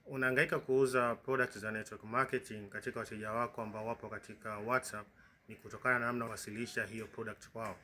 Unahangaika kuuza products za network marketing katika wateja wako ambao wapo katika WhatsApp, ni kutokana na namna kuwasilisha hiyo product kwao.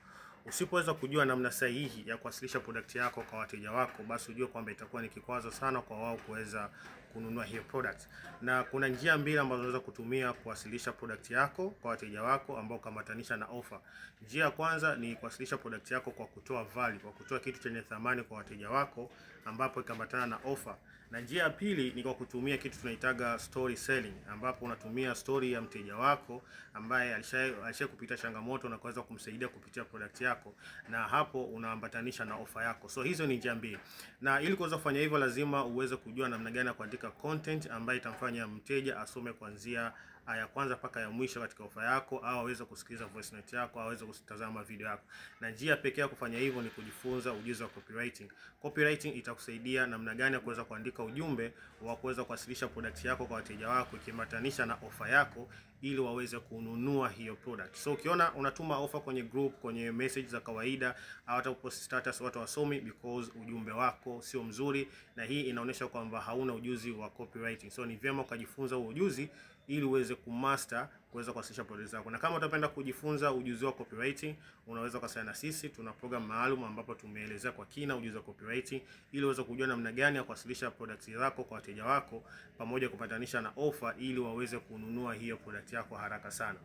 Usipoweza kujua namna sahihi ya kuwasilisha product yako kwa wateja wako, basi ujue kwamba itakuwa ni kikwazo sana kwa wao kuweza kununua hiyo product. Na kuna njia mbili ambazo unaweza kutumia kuwasilisha product yako kwa wateja wako ambao kamatanisha na offer. Njia ya kwanza ni kuwasilisha product yako kwa kutoa value, kwa kutoa kitu chenye thamani kwa wateja wako ambapo ikamatana na offer. Na njia ya pili ni kwa kutumia kitu tunaitaga story selling, ambapo unatumia story ya mteja wako ambaye alishaye kupita changamoto na kuweza kumsaidia kupitia product yako, na hapo unaambatanisha na offer yako. So hizo ni njia mbili. Na ili kuweza kufanya hivyo, lazima uweze kujua namna gani ya kuandika content ambayo itamfanya mteja asome kuanzia ya kwanza mpaka ya mwisho katika offer yako, au aweze kusikiliza voice note yako, au aweze kutazama video yako. Na njia pekee ya kufanya hivyo ni kujifunza ujuzi wa copywriting. Copywriting itakusaidia namna gani ya kuweza kuandika ujumbe wa kuweza kuwasilisha product yako kwa wateja wako ikimatanisha na offer yako, ili waweze kununua hiyo product. So ukiona unatuma offer kwenye group, kwenye message za kawaida, au hata post status, watu wasomi because ujumbe wako sio mzuri, na hii inaonyesha kwamba hauna ujuzi wa copywriting. So ni vyema ukajifunza huo ujuzi ili uweze kumaster kuweza kuwasilisha product zako. Na kama utapenda kujifunza ujuzi wa copywriting, unaweza kuwasiliana na sisi. Tuna program maalum ambapo tumeelezea kwa kina ujuzi wa copywriting ili uweze kujua namna gani ya kuwasilisha products zako kwa wateja wako pamoja kupatanisha na offer ili waweze kununua hiyo product yako haraka sana.